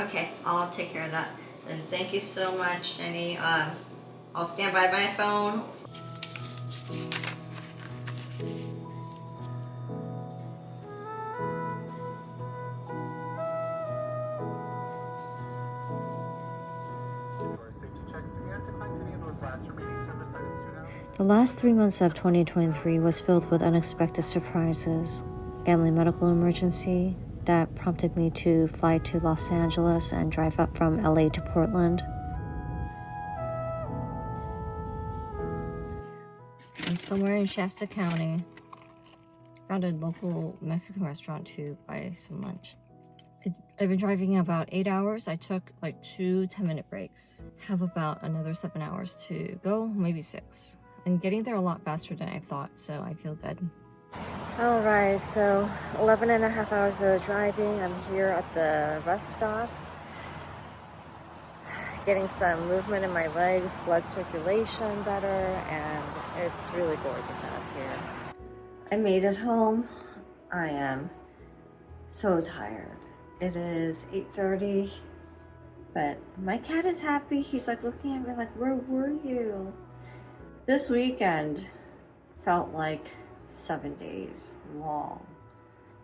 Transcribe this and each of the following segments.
Okay, I'll take care of that. And thank you so much, Jenny. I'll stand by my phone. The last 3 months of 2023 was filled with unexpected surprises. Family medical emergency that prompted me to fly to Los Angeles and drive up from LA to Portland. I'm somewhere in Shasta County. Found a local Mexican restaurant to buy some lunch. I've been driving about 8 hours. I took like 2 10-minute breaks. Have about another 7 hours to go, maybe 6. And getting there a lot faster than I thought, so I feel good. Alright, so 11 and a half hours of driving. I'm here at the rest stop. Getting some movement in my legs, blood circulation better, and it's really gorgeous out here. I made it home. I am so tired. It is 8:30, but my cat is happy. He's like looking at me like, where were you? This weekend felt like 7 days long.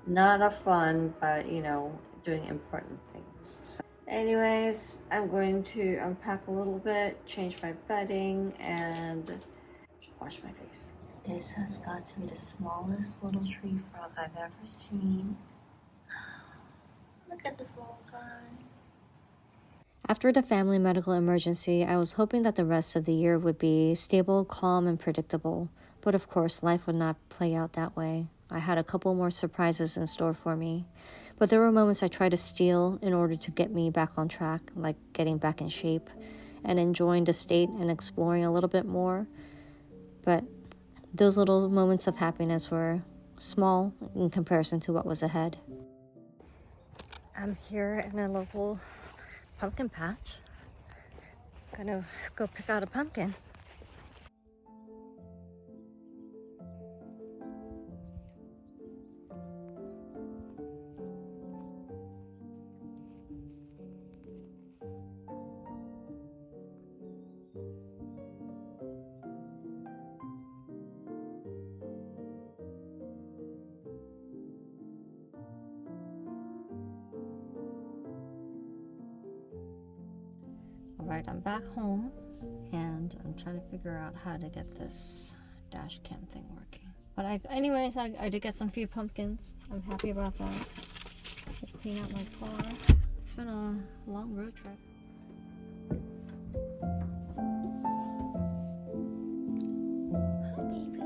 Not a fun, but you know, doing important things. So anyways, I'm going to unpack a little bit, change my bedding, and wash my face. This has got to be the smallest little tree frog I've ever seen. Look at this little guy. After the family medical emergency, I was hoping that the rest of the year would be stable, calm, and predictable. But of course, life would not play out that way. I had a couple more surprises in store for me. But there were moments I tried to steal in order to get me back on track, like getting back in shape and enjoying the state and exploring a little bit more. But those little moments of happiness were small in comparison to what was ahead. I'm here in a local pumpkin patch. Gonna go pick out a pumpkin. Alright, I'm back home and I'm trying to figure out how to get this dash cam thing working. But I did get some few pumpkins. I'm happy about that. I clean out my car. It's been a long road trip. Hi, baby.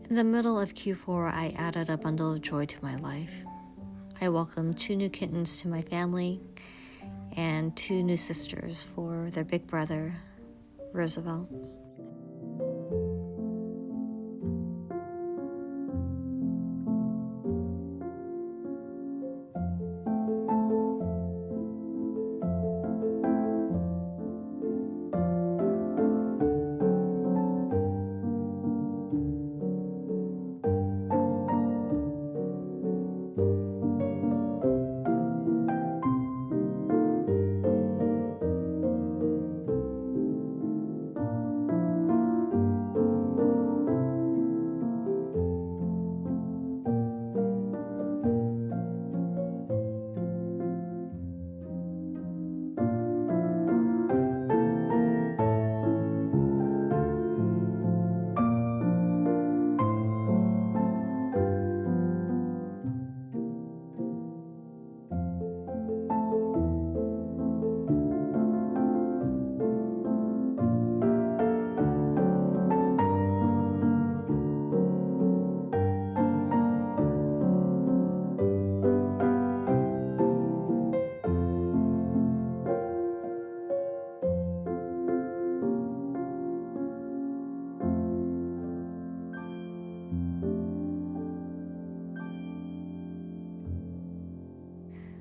In the middle of Q4, I added a bundle of joy to my life. I welcomed 2 new kittens to my family and 2 new sisters for their big brother, Roosevelt.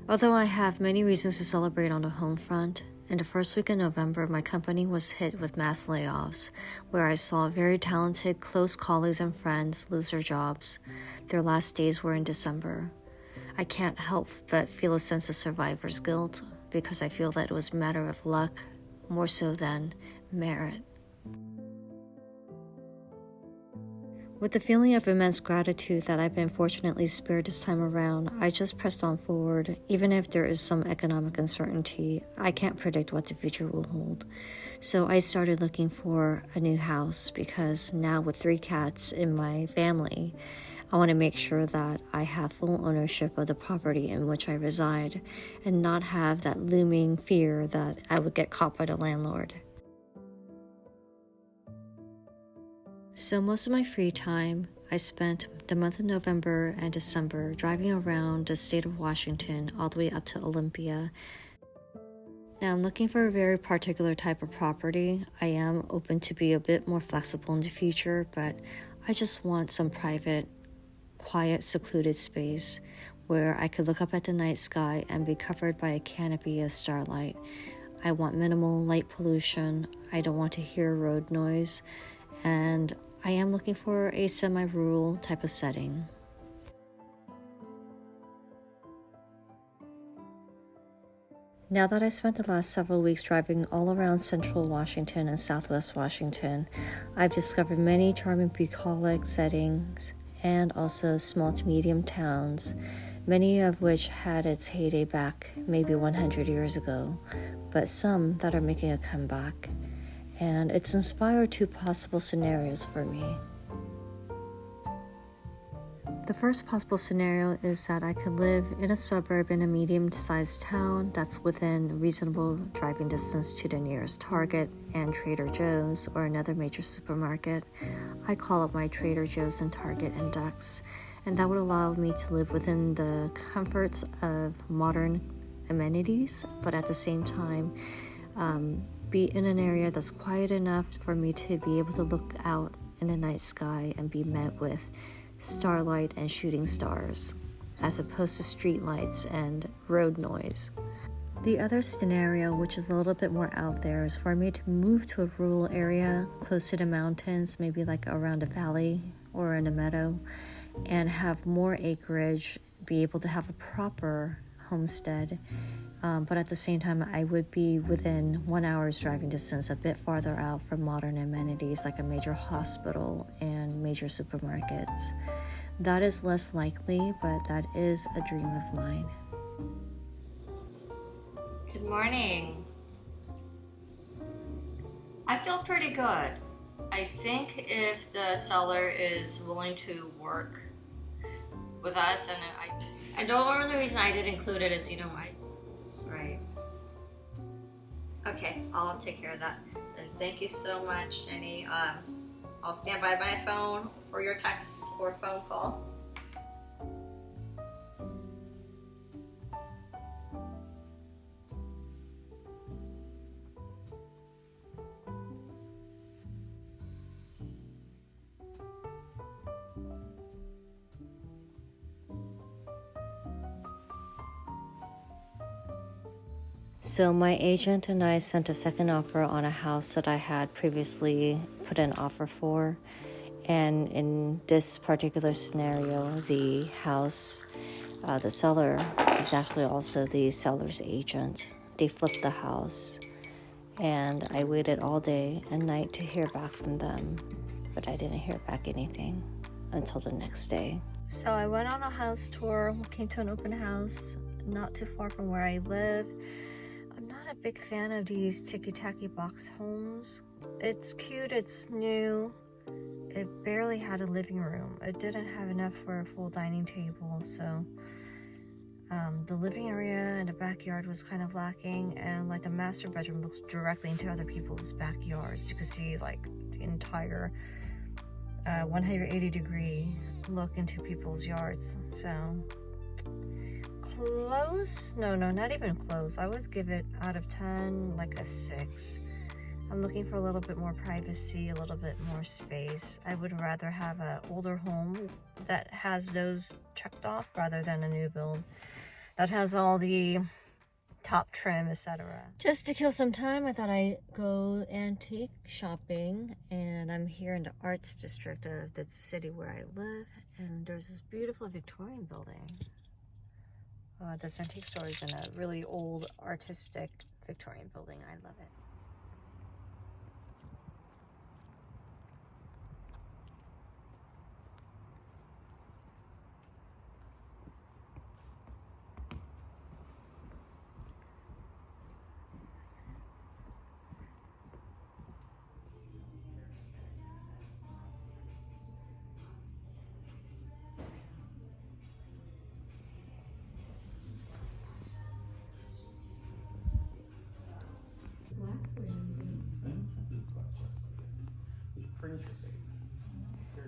Although I have many reasons to celebrate on the home front, in the first week of November, my company was hit with mass layoffs, where I saw very talented, close colleagues and friends lose their jobs. Their last days were in December. I can't help but feel a sense of survivor's guilt because I feel that it was a matter of luck more so than merit. With the feeling of immense gratitude that I've been fortunately spared this time around, I just pressed on forward. Even if there is some economic uncertainty, I can't predict what the future will hold. So I started looking for a new house because now with 3 cats in my family, I want to make sure that I have full ownership of the property in which I reside and not have that looming fear that I would get caught by the landlord. So most of my free time, I spent the month of November and December driving around the state of Washington all the way up to Olympia. Now I'm looking for a very particular type of property. I am open to be a bit more flexible in the future, but I just want some private, quiet, secluded space where I could look up at the night sky and be covered by a canopy of starlight. I want minimal light pollution. I don't want to hear road noise. And I am looking for a semi-rural type of setting. Now that I spent the last several weeks driving all around central Washington and southwest Washington, I've discovered many charming bucolic settings and also small to medium towns, many of which had its heyday back maybe 100 years ago, but some that are making a comeback. And it's inspired 2 possible scenarios for me. The first possible scenario is that I could live in a suburb in a medium-sized town that's within reasonable driving distance to the nearest Target and Trader Joe's or another major supermarket. I call up my Trader Joe's and Target index, and that would allow me to live within the comforts of modern amenities, but at the same time, be in an area that's quiet enough for me to be able to look out in the night sky and be met with starlight and shooting stars, as opposed to street lights and road noise. The other scenario, which is a little bit more out there, is for me to move to a rural area close to the mountains, maybe like around a valley or in a meadow, and have more acreage, be able to have a proper homestead. But at the same time, I would be within 1 hour's driving distance, a bit farther out from modern amenities like a major hospital and major supermarkets. That is less likely, but that is a dream of mine. Good morning. I feel pretty good. I think if the seller is willing to work with us, and the only reason I did include it is, right. Okay, I'll take care of that. And thank you so much, Jenny. I'll stand by my phone for your text or phone call. So my agent and I sent a second offer on a house that I had previously put an offer for. And in this particular scenario, the house, the seller is actually also the seller's agent. They flipped the house, and I waited all day and night to hear back from them, but I didn't hear back anything until the next day. So I went on a house tour, came to an open house not too far from where I live. I'm not a big fan of these ticky-tacky box homes. It's cute, it's new. It barely had a living room. It didn't have enough for a full dining table, so the living area and the backyard was kind of lacking, and like the master bedroom looks directly into other people's backyards. You can see like the entire 180-degree look into people's yards. So close? No, not even close. I would give it out of 10 like a 6. I'm looking for a little bit more privacy, a little bit more space. I would rather have an older home that has those checked off rather than a new build that has all the top trim, etc. Just to kill some time, I thought I'd go antique shopping, and I'm here in the arts district of the city where I live, and there's this beautiful Victorian building. This antique store is in a really old, artistic Victorian building. I love it.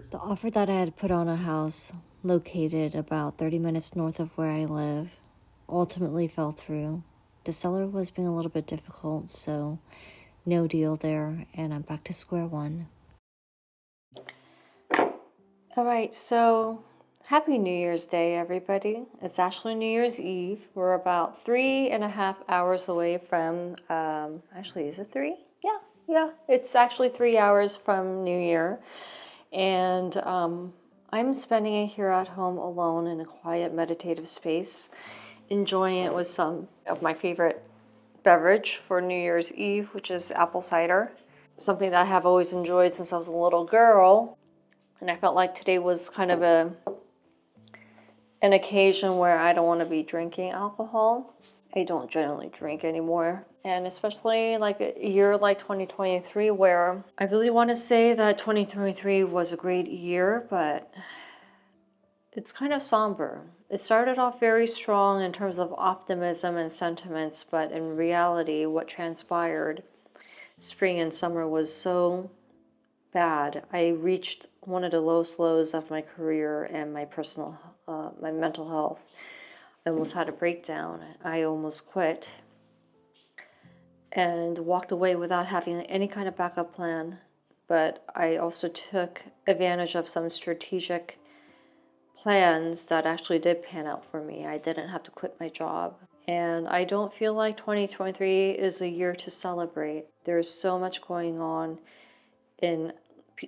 The offer that I had put on a house located about 30 minutes north of where I live ultimately fell through. The seller was being a little bit difficult, so no deal there, and I'm back to square one. All right, so happy New Year's Day, everybody. It's actually New Year's Eve. We're about 3.5 hours away from, actually, is it 3? Yeah, it's actually 3 hours from New Year. And I'm spending it here at home alone in a quiet, meditative space, enjoying it with some of my favorite beverage for New Year's Eve, which is apple cider, something that I have always enjoyed since I was a little girl. And I felt like today was kind of an occasion where I don't want to be drinking alcohol. I don't generally drink anymore. And especially like a year like 2023, where I really want to say that 2023 was a great year, but it's kind of somber. It started off very strong in terms of optimism and sentiments, but in reality, what transpired spring and summer was so bad. I reached one of the lowest lows of my career and my personal, my mental health. I almost had a breakdown. I almost quit and walked away without having any kind of backup plan. But I also took advantage of some strategic plans that actually did pan out for me. I didn't have to quit my job. And I don't feel like 2023 is a year to celebrate. There's so much going on in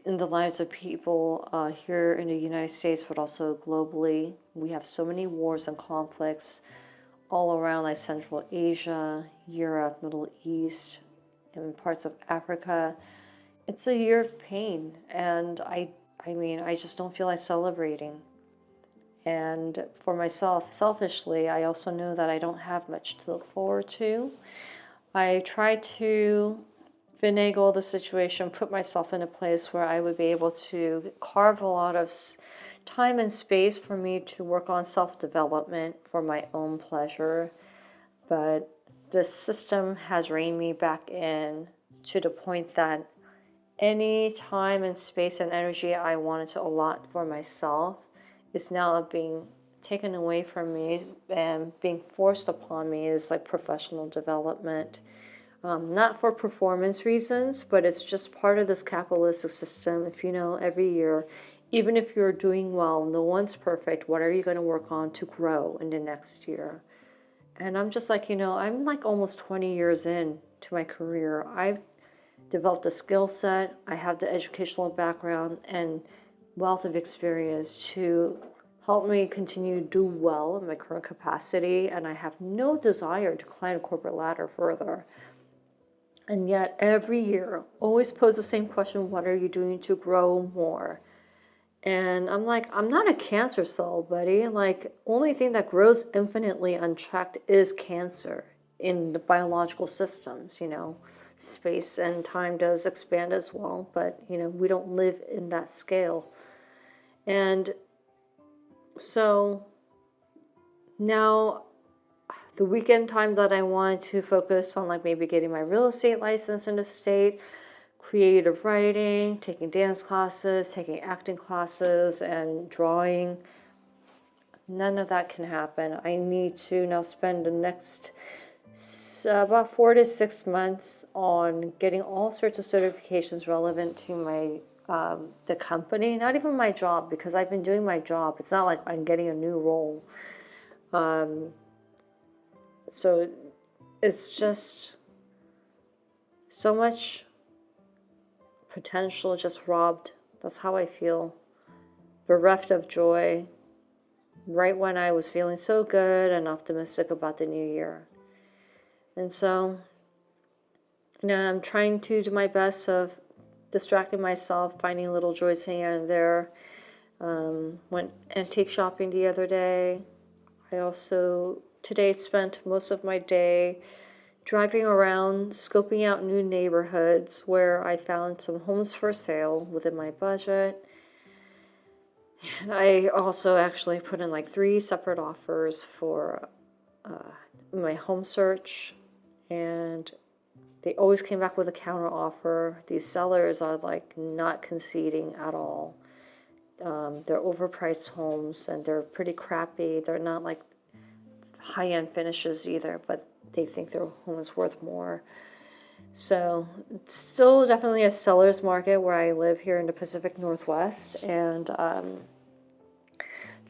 the lives of people here in the United States, but also globally. We have so many wars and conflicts all around, like Central Asia, Europe, Middle East, and parts of Africa. It's a year of pain, and I mean, I just don't feel like celebrating. And for myself, selfishly, I also know that I don't have much to look forward to. I try to finagle the situation, put myself in a place where I would be able to carve a lot of time and space for me to work on self-development for my own pleasure. But the system has reined me back in to the point that any time and space and energy I wanted to allot for myself is now being taken away from me and being forced upon me is like professional development. Not for performance reasons, but it's just part of this capitalistic system. If you know, every year, even if you're doing well, no one's perfect. What are you going to work on to grow in the next year? And I'm just like, I'm like almost 20 years in to my career. I've developed a skill set. I have the educational background and wealth of experience to help me continue to do well in my current capacity. And I have no desire to climb the corporate ladder further. And yet every year, always pose the same question, what are you doing to grow more? And I'm like, I'm not a cancer cell, buddy. Like, only thing that grows infinitely unchecked is cancer in the biological systems, Space and time does expand as well, but, we don't live in that scale. And so now the weekend time that I wanted to focus on, like maybe getting my real estate license in the state, creative writing, taking dance classes, taking acting classes, and drawing. None of that can happen. I need to now spend the next about 4 to 6 months on getting all sorts of certifications relevant to my the company, not even my job, because I've been doing my job. It's not like I'm getting a new role. So it's just so much potential just robbed. That's how I feel. Bereft of joy, right when I was feeling so good and optimistic about the new year. And so, I'm trying to do my best of distracting myself, finding little joys here and there. Went antique shopping the other day. I also today spent most of my day driving around, scoping out new neighborhoods where I found some homes for sale within my budget. And I also actually put in like 3 separate offers for my home search, and they always came back with a counter offer. These sellers are like not conceding at all. They're overpriced homes and they're pretty crappy. They're not like high-end finishes either, but they think their home is worth more. So it's still definitely a seller's market where I live here in the Pacific Northwest, and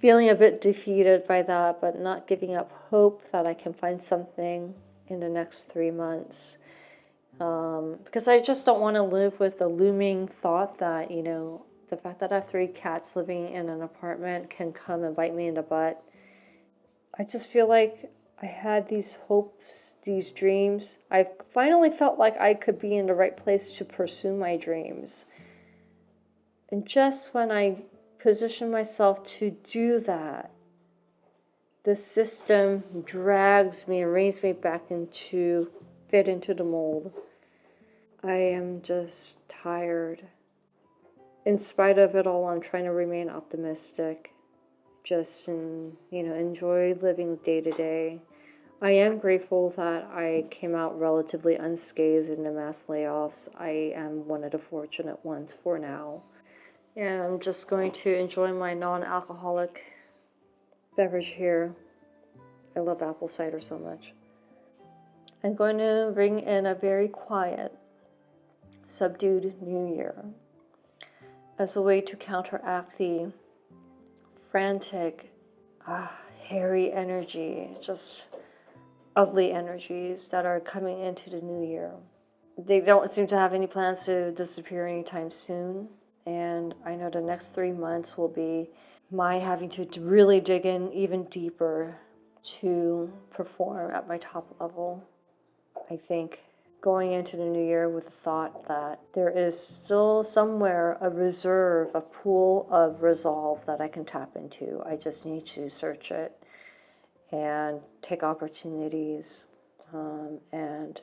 feeling a bit defeated by that, but not giving up hope that I can find something in the next 3 months. Because I just don't want to live with the looming thought that, the fact that I have 3 cats living in an apartment can come and bite me in the butt. I just feel like I had these hopes, these dreams. I finally felt like I could be in the right place to pursue my dreams. And just when I position myself to do that, the system drags me and reins me back into fit into the mold. I am just tired. In spite of it all, I'm trying to remain optimistic. Just enjoy living day to day. I am grateful that I came out relatively unscathed in the mass layoffs. I am one of the fortunate ones for now. And I'm just going to enjoy my non-alcoholic beverage here. I love apple cider so much. I'm going to bring in a very quiet, subdued new year as a way to counteract the frantic, hairy energy, just ugly energies that are coming into the new year. They don't seem to have any plans to disappear anytime soon, and I know the next 3 months will be my having to really dig in even deeper to perform at my top level. I think going into the new year with the thought that there is still somewhere a reserve, a pool of resolve that I can tap into. I just need to search it and take opportunities, and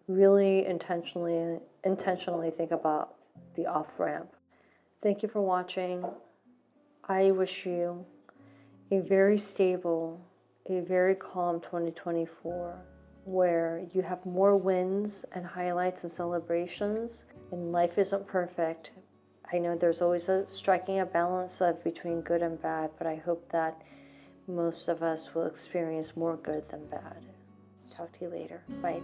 really intentionally think about the off-ramp. Thank you for watching. I wish you a very stable, a very calm 2024, where you have more wins and highlights and celebrations, and life isn't perfect. I know there's always striking a balance of between good and bad, but I hope that most of us will experience more good than bad. Talk to you later. Bye.